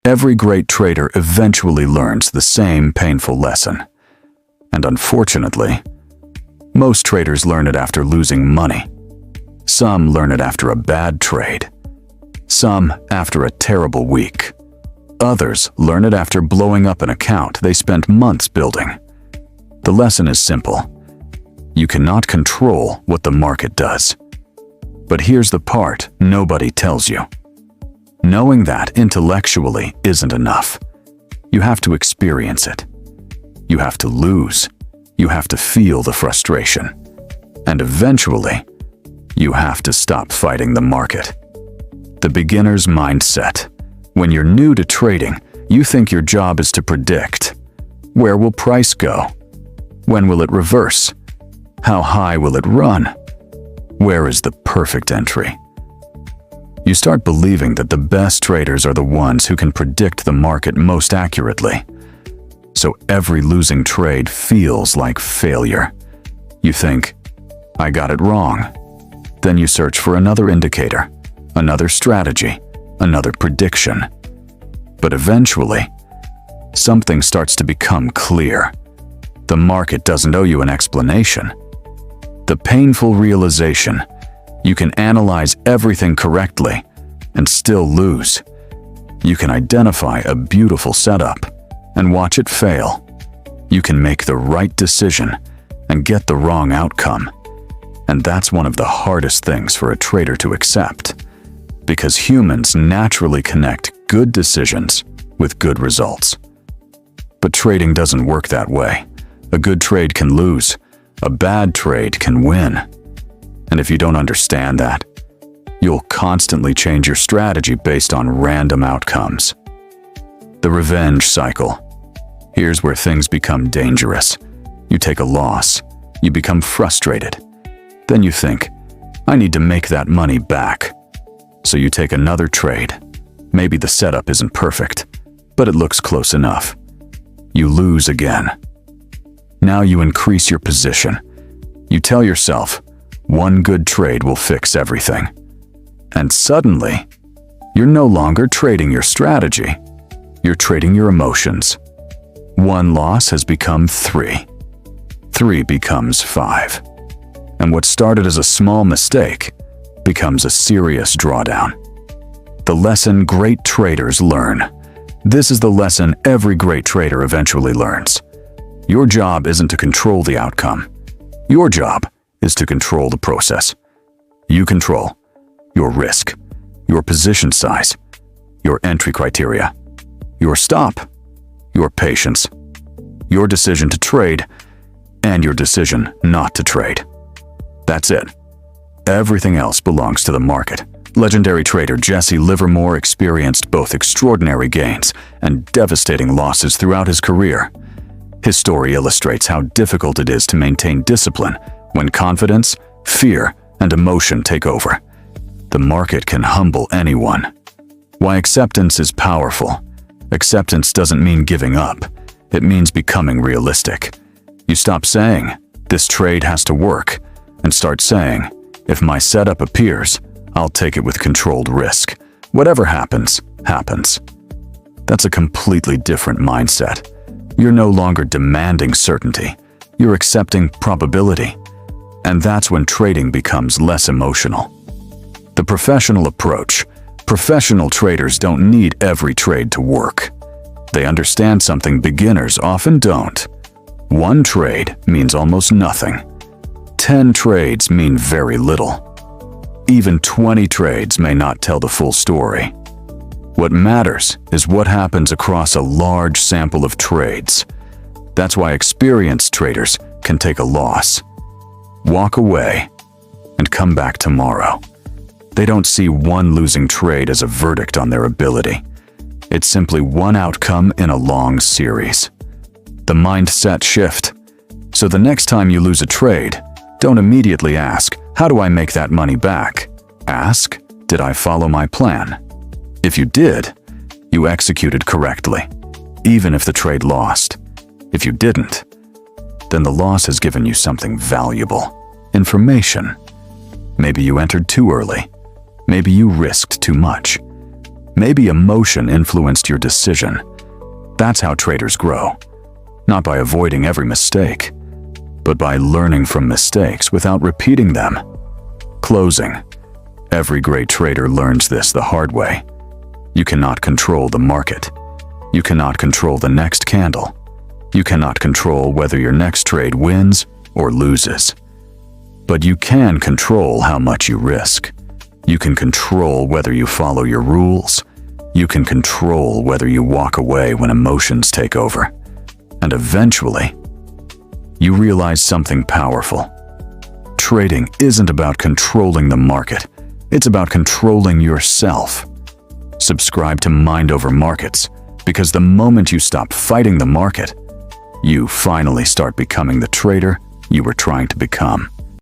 Every great trader eventually learns the same painful lesson. And unfortunately, most traders learn it after losing money. Some learn it after a bad trade. Some after a terrible week. Others learn it after blowing up an account they spent months building. The lesson is simple. You cannot control what the market does. But here's the part nobody tells you. Knowing that intellectually isn't enough. You have to experience it. You have to lose. You have to feel the frustration. And eventually, you have to stop fighting the market. The beginner's mindset. When you're new to trading, you think your job is to predict. Where will price go? When will it reverse? How high will it run? Where is the perfect entry? You start believing that the best traders are the ones who can predict the market most accurately. So every losing trade feels like failure. You think, I got it wrong. Then you search for another indicator, another strategy, another prediction. But eventually, something starts to become clear. The market doesn't owe you an explanation. The painful realization, you can analyze everything correctly and still lose. You can identify a beautiful setup and watch it fail. You can make the right decision and get the wrong outcome. And that's one of the hardest things for a trader to accept, because humans naturally connect good decisions with good results. But trading doesn't work that way. A good trade can lose. A bad trade can win. And if you don't understand that, you'll constantly change your strategy based on random outcomes. The revenge cycle. Here's where things become dangerous. You take a loss. You become frustrated. Then you think, I need to make that money back. So you take another trade. Maybe the setup isn't perfect, but it looks close enough. You lose again. Now you increase your position. You tell yourself, one good trade will fix everything. And suddenly, you're no longer trading your strategy. You're trading your emotions. One loss has become 3. 3 becomes 5. And what started as a small mistake becomes a serious drawdown. The lesson great traders learn. This is the lesson every great trader eventually learns. Your job isn't to control the outcome. Your job is to control the process. You control your risk, your position size, your entry criteria, your stop, your patience, your decision to trade, and your decision not to trade. That's it. Everything else belongs to the market. Legendary trader Jesse Livermore experienced both extraordinary gains and devastating losses throughout his career. His story illustrates how difficult it is to maintain discipline when confidence, fear, and emotion take over. The market can humble anyone. Why acceptance is powerful. Acceptance doesn't mean giving up. It means becoming realistic. You stop saying, this trade has to work, and start saying, if my setup appears, I'll take it with controlled risk. Whatever happens, happens. That's a completely different mindset. You're no longer demanding certainty. You're accepting probability. And that's when trading becomes less emotional. The professional approach. Professional traders don't need every trade to work. They understand something beginners often don't. One trade means almost nothing. 10 trades mean very little. Even 20 trades may not tell the full story. What matters is what happens across a large sample of trades. That's why experienced traders can take a loss, walk away, and come back tomorrow. They don't see one losing trade as a verdict on their ability. It's simply one outcome in a long series. The mindset shift. So the next time you lose a trade, don't immediately ask, how do I make that money back? Ask, did I follow my plan? If you did, you executed correctly, even if the trade lost. If you didn't, then the loss has given you something valuable, information. Maybe you entered too early. Maybe you risked too much. Maybe emotion influenced your decision. That's how traders grow. Not by avoiding every mistake, but by learning from mistakes without repeating them. Closing. Every great trader learns this the hard way. You cannot control the market. You cannot control the next candle. You cannot control whether your next trade wins or loses. But you can control how much you risk. You can control whether you follow your rules. You can control whether you walk away when emotions take over. And eventually, you realize something powerful. Trading isn't about controlling the market. It's about controlling yourself. Subscribe to Mind Over Markets, because the moment you stop fighting the market, you finally start becoming the trader you were trying to become.